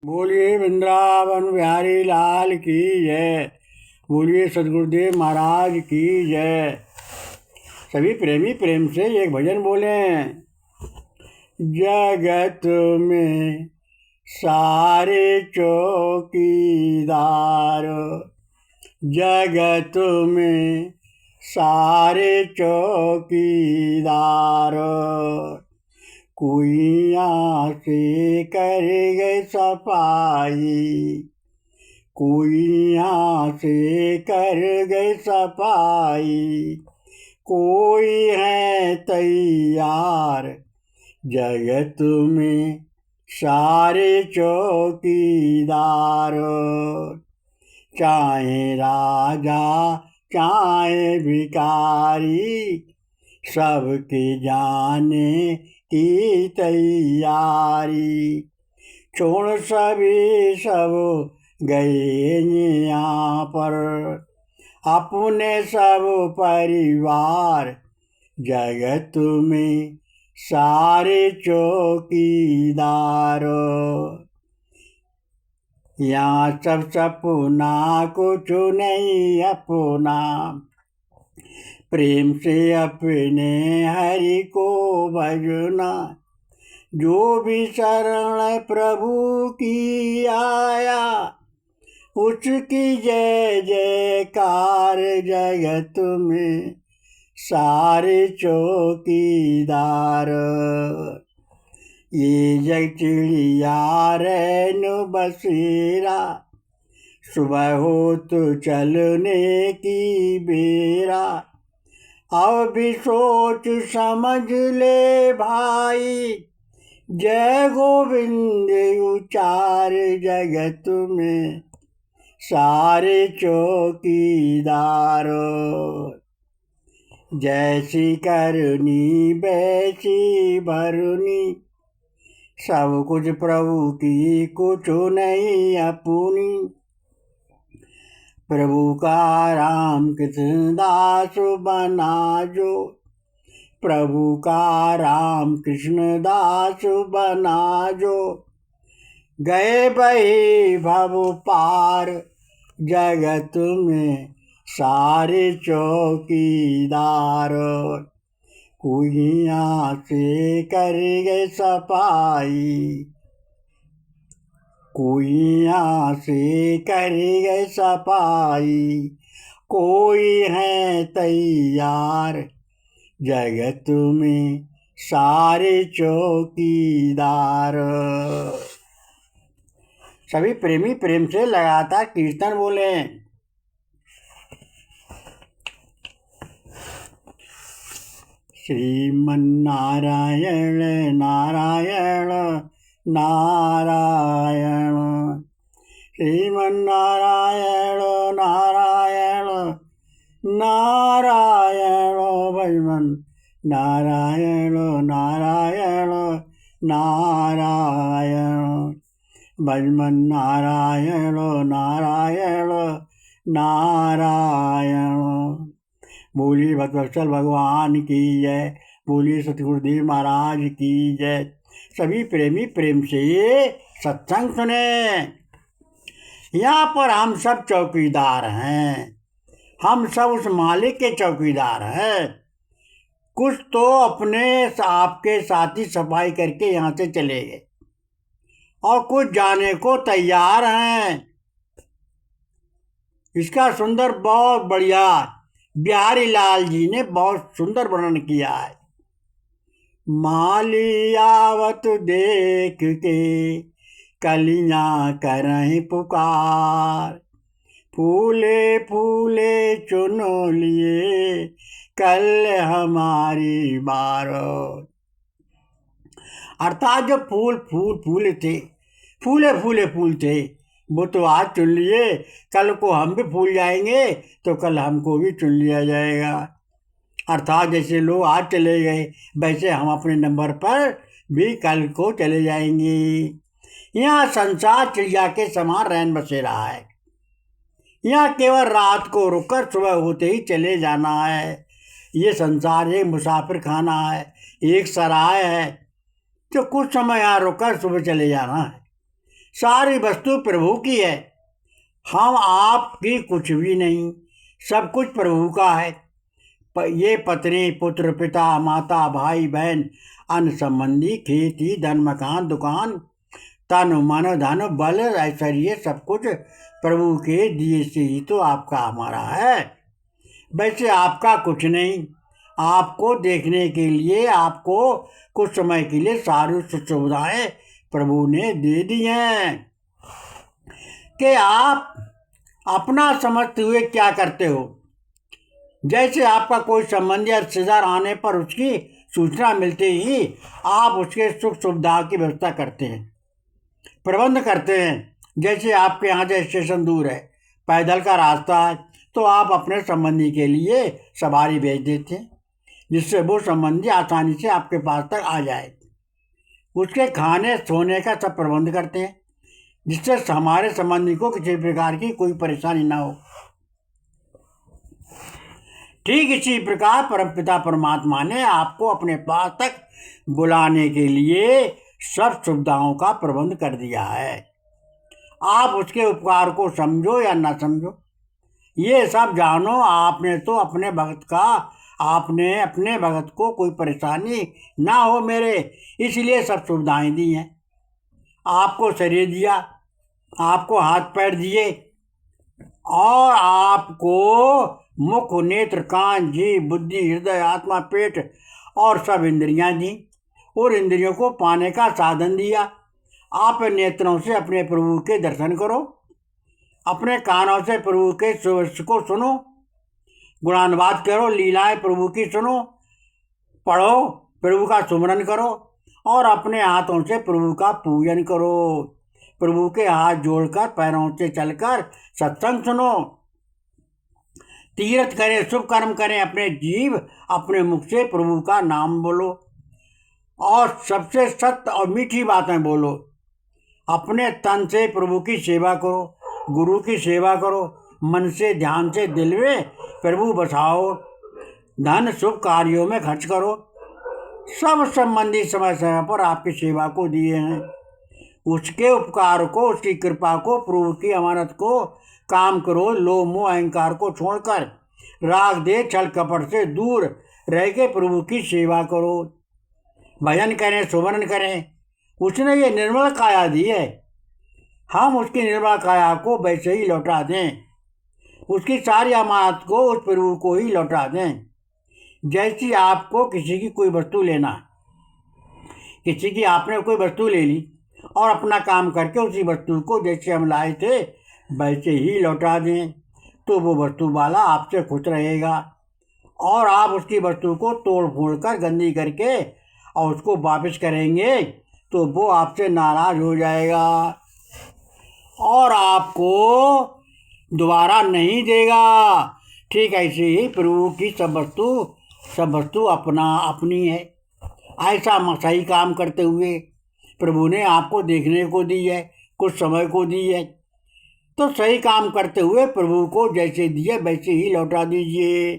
बोलिए वृंदावन बिहारी लाल की जय। बोलिए सदगुरुदेव महाराज की जय। सभी प्रेमी प्रेम से एक भजन बोलें। जगत में सारे चौकीदार, जगत में सारे चौकीदार, कोई यहाँ से कर गए सफाई, कोई यहाँ से कर गए सफाई, कोई है तैयार। जगत में सारे चौकीदार, चाहे राजा चाहे भिखारी, सबके जाने की तैयारी। छोड़ सभी सब गए यहाँ पर, अपने सब परिवार। जगत में सारे चौकीदार, यहाँ सब सपना कुछ नहीं अपना, प्रेम से अपने हरि को भजना। जो भी शरण प्रभु की आया, उसकी जय जयकार। जगत में सारे चौकीदार, ये जग चिड़िया रैन बसेरा, सुबह हो तो चलने की बेरा। अब भी सोच समझ ले भाई, जय गोविंद उचार। जगत में सारे चौकीदार, जैसी करनी वैसी भरनी, सब कुछ प्रभु की कुछ नहीं अपनी। प्रभु का राम कृष्ण दास बना जो, प्रभु का राम कृष्ण दास बना जो। गए बही भव पार, जगत में सारे चौकीदार, कोई यहाँ से कर गए सफाई, कोई यहाँ से कर गए सफाई, कोई है तैयार। जगत में सारे चौकीदार। सभी प्रेमी प्रेम से लगातार कीर्तन बोलें। श्रीमन्नारायण नारायण नारायण, श्रीमन्नारायण नारायण नारायण, भजमन नारायण नारायण नारायण, भजमन नारायण नारायण नारायण। बोलिए भक्तवत्सल भगवान की जय। बोलिए सतगुरुदेव महाराज की जय। सभी प्रेमी प्रेम से ये सत्संग सुने। यहाँ पर हम सब चौकीदार हैं, हम सब उस मालिक के चौकीदार हैं। कुछ तो अपने आपके साथी सफाई करके यहाँ से चले गए और कुछ जाने को तैयार हैं। इसका सुंदर बहुत बढ़िया बिहारी लाल जी ने बहुत सुंदर वर्णन किया है। माली आवत देख के कलियां करें पुकार, फूले फूले चुनो लिए कल हमारी बारो। अर्थात जो फूल थे, फूले फूल थे, वो तो आज चुन लिए, कल को हम भी फूल जाएंगे तो कल हमको भी चुन लिया जाएगा। अर्थात जैसे लोग आज चले गए, वैसे हम अपने नंबर पर भी कल को चले जाएंगे। यहाँ संसार चिड़िया के समान रैन बसे रहा है। यहाँ केवल रात को रुककर सुबह होते ही चले जाना है। ये संसार एक मुसाफिर खाना है, एक सराय है, तो कुछ समय यहाँ रुककर सुबह चले जाना है। सारी वस्तु प्रभु की है, हम आपकी कुछ भी नहीं, सब कुछ प्रभु का है। ये पत्नी पुत्र पिता माता भाई बहन अन्य संबंधी खेती धन मकान दुकान तन मन धन बल ऐश्वर्य सब कुछ प्रभु के दिए से ही तो आपका हमारा है। वैसे आपका कुछ नहीं, आपको देखने के लिए आपको कुछ समय के लिए सारी सुविधाएं प्रभु ने दे दी हैं कि आप अपना समझते हुए क्या करते हो। जैसे आपका कोई संबंधी या रिश्तेदार आने पर उसकी सूचना मिलते ही आप उसके सुख सुविधा की व्यवस्था करते हैं, प्रबंध करते हैं। जैसे आपके यहाँ से स्टेशन दूर है, पैदल का रास्ता है, तो आप अपने संबंधी के लिए सवारी भेज देते हैं जिससे वो संबंधी आसानी से आपके पास तक आ जाए। उसके खाने सोने का सब प्रबंध करते हैं जिससे हमारे संबंधी को किसी प्रकार की कोई परेशानी ना हो। ठीक इसी प्रकार परमपिता परमात्मा ने आपको अपने पास तक बुलाने के लिए सब सुविधाओं का प्रबंध कर दिया है। आप उसके उपकार को समझो या ना समझो, ये सब जानो। आपने अपने भगत को कोई परेशानी ना हो मेरे, इसलिए सब सुविधाएं दी हैं। आपको शरीर दिया, आपको हाथ पैर दिए और आपको मुख नेत्र कान जीभ बुद्धि हृदय आत्मा पेट और सब इंद्रियां दी और इंद्रियों को पाने का साधन दिया। आप नेत्रों से अपने प्रभु के दर्शन करो, अपने कानों से प्रभु के सुवर्ण को सुनो, गुणानुवाद करो, लीलाएं प्रभु की सुनो, पढ़ो, प्रभु का सुमरन करो और अपने हाथों से प्रभु का पूजन करो। प्रभु के हाथ जोड़कर पैरों से चलकर सत्संग सुनो, तीर्थ करें, शुभ कर्म करें, अपने जीव अपने मुख से प्रभु का नाम बोलो और सबसे सत्य और मीठी बातें बोलो। अपने तन से प्रभु की सेवा करो, गुरु की सेवा करो, मन से ध्यान से दिल में प्रभु बसाओ, धन शुभ कार्यों में खर्च करो। सब संबंधी समय समय पर आपकी सेवा को दिए हैं। उसके उपकार को, उसकी कृपा को, प्रभु की अमानत को काम करो। लोभ मोह अहंकार को छोड़कर राग दे छल कपट से दूर रह के प्रभु की सेवा करो, भजन करें, सुमरन करें। उसने ये निर्मल काया दी है, हम उसकी निर्मल काया को वैसे ही लौटा दें, उसकी सारी अमानत को उस प्रभु को ही लौटा दें। जैसी आपको किसी की कोई वस्तु लेना, किसी की आपने कोई वस्तु ले ली और अपना काम करके उसी वस्तु को जैसे हम लाए थे वैसे ही लौटा दें तो वो वस्तु वाला आपसे खुश रहेगा। और आप उसकी वस्तु को तोड़ फोड़ कर गंदी करके और उसको वापस करेंगे तो वो आपसे नाराज हो जाएगा और आपको दोबारा नहीं देगा। ठीक ऐसे ही प्रभु की सब वस्तु अपनी है। ऐसा सही काम करते हुए प्रभु ने आपको देखने को दी है, कुछ समय को दी है, तो सही काम करते हुए प्रभु को जैसे दिए वैसे ही लौटा दीजिए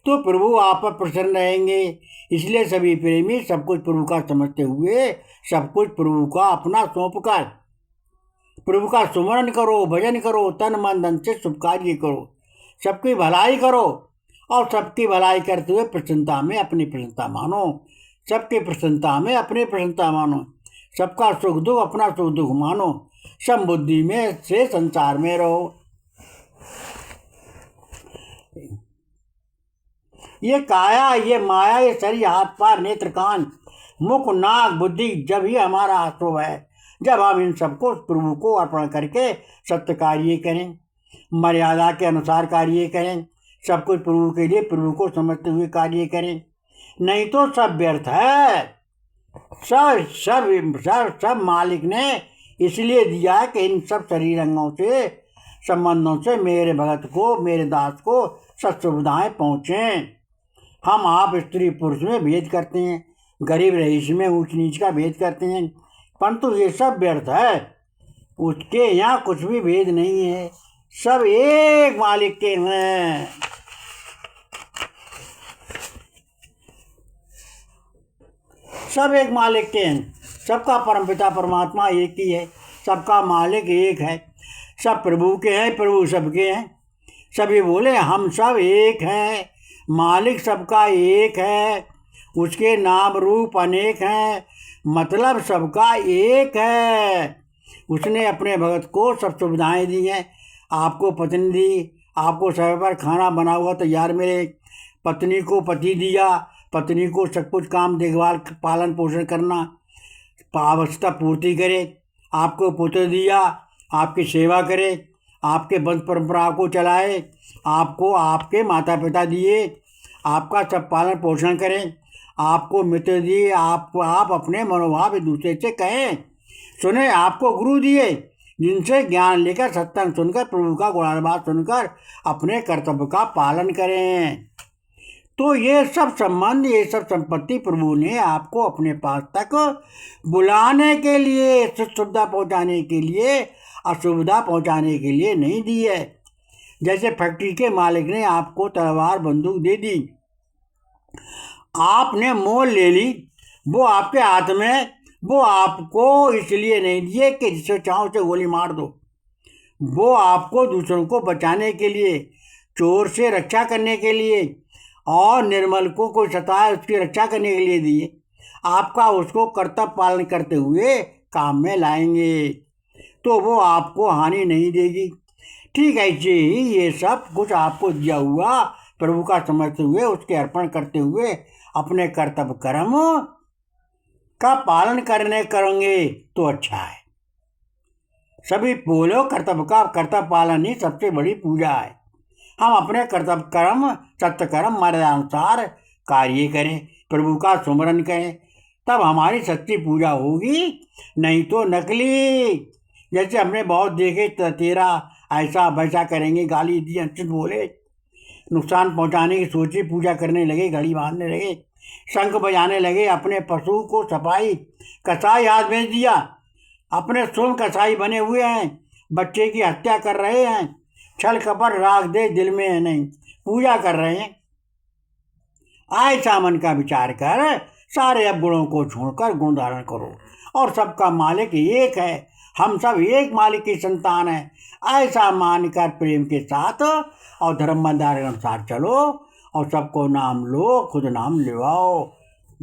तो प्रभु आप पर प्रसन्न रहेंगे। इसलिए सभी प्रेमी सब कुछ प्रभु का समझते हुए सब कुछ प्रभु का अपना सौंप कर प्रभु का सुमरन करो, भजन करो, तन मन धन से शुभ कार्य करो, सबकी भलाई करो और सबकी भलाई करते हुए प्रसन्नता में अपनी प्रसन्नता मानो, सबकी प्रसन्नता में अपनी प्रसन्नता मानो, सबका सुख दुख अपना सुख दुख मानो, समबुद्धि में से संसार में रहो। ये काया, ये माया, ये शरीर हाथ पैर नेत्र कान मुख नाक बुद्धि जब ही हमारा आश्रय है, जब हम इन सबको प्रभु को अर्पण करके सत्य कार्य करें, मर्यादा के अनुसार कार्य करें, सब कुछ प्रभु के लिए प्रभु को समझते हुए कार्य करें, नहीं तो सब व्यर्थ है। सब सब सब सब मालिक ने इसलिए दिया कि इन सब शरीर अंगों से संबंधों से मेरे भगत को, मेरे दास को सब सुविधाएं पहुँचें। हम आप स्त्री पुरुष में भेद करते हैं, गरीब रईस में ऊंच नीच का भेद करते हैं, परंतु ये सब व्यर्थ है। उसके यहाँ कुछ भी भेद नहीं है, सब एक मालिक के हैं। सब एक मालिक के हैं, सबका परमपिता परमात्मा एक ही है, सबका मालिक एक है। सब प्रभु के हैं, प्रभु सबके हैं। सभी बोले हम सब एक हैं, मालिक सबका एक है, उसके नाम रूप अनेक हैं, मतलब सबका एक है। उसने अपने भगत को सब सुविधाएं दी हैं। आपको पत्नी दी, आपको समय पर खाना बना हुआ तैयार मिले। पत्नी को पति दिया, पत्नी को सब कुछ काम देखभाल पालन पोषण करना, आवश्यकता पूर्ति करे। आपको पुत्र दिया, आपकी सेवा करे, आपके वंश परंपरा को चलाए। आपको आपके माता पिता दिए, आपका सब पालन पोषण करें। आपको मित्र दिए, आप अपने मनोभाव एक दूसरे से कहें। सुने, आपको गुरु दिए, जिनसे ज्ञान लेकर सत्संग सुनकर प्रभु का गुणानुवाद सुनकर अपने कर्तव्य का पालन करें। तो ये सब संबंध, ये सब संपत्ति प्रभु ने आपको अपने पास तक बुलाने के लिए, सुविधा पहुंचाने के लिए, असुविधा पहुंचाने के लिए नहीं दी है। जैसे फैक्ट्री के मालिक ने आपको तलवार बंदूक दे दी, आपने मोल ले ली, वो आपके हाथ में, वो आपको इसलिए नहीं दिए कि जिसे चाहो उसे गोली मार दो। वो आपको दूसरों को बचाने के लिए, चोर से रक्षा करने के लिए, और निर्मल को कोई सताए उसकी रक्षा करने के लिए दिए। आपका उसको कर्तव्य पालन करते हुए काम में लाएंगे, तो वो आपको हानि नहीं देगी। ठीक ऐसे ही ये सब कुछ आपको दिया हुआ प्रभु का समझते हुए, उसके अर्पण करते हुए अपने कर्तव्य कर्म का पालन करेंगे तो अच्छा है। सभी बोलो, कर्तव्य पालन ही सबसे बड़ी पूजा है। हम अपने कर्तव्य कर्म, सत्य कर्म, मर्यादानुसार कार्य करें, प्रभु का सुमरन करें, तब हमारी सच्ची पूजा होगी। नहीं तो नकली, जैसे हमने बहुत देखे, तेरा ऐसा वैसा करेंगे, गाली दी, अंशित बोले, नुकसान पहुंचाने की सोची, पूजा करने लगे, घड़ी बांधने लगे, शंख बजाने लगे, अपने पशु को सफाई कसाई हाथ भेज दिया, अपने स्वयं कसाई बने हुए हैं, बच्चे की हत्या कर रहे हैं, छल कपट राग दे दिल में है नहीं, पूजा कर रहे हैं। ऐसा मन का विचार कर सारे अवगुणों को छोड़कर गुण धारण करो, और सबका मालिक एक है, हम सब एक मालिक की संतान है, ऐसा मानकर प्रेम के साथ और धर्म बंधारे अनुसार चलो, और सबको नाम लो, खुद नाम लिवाओ।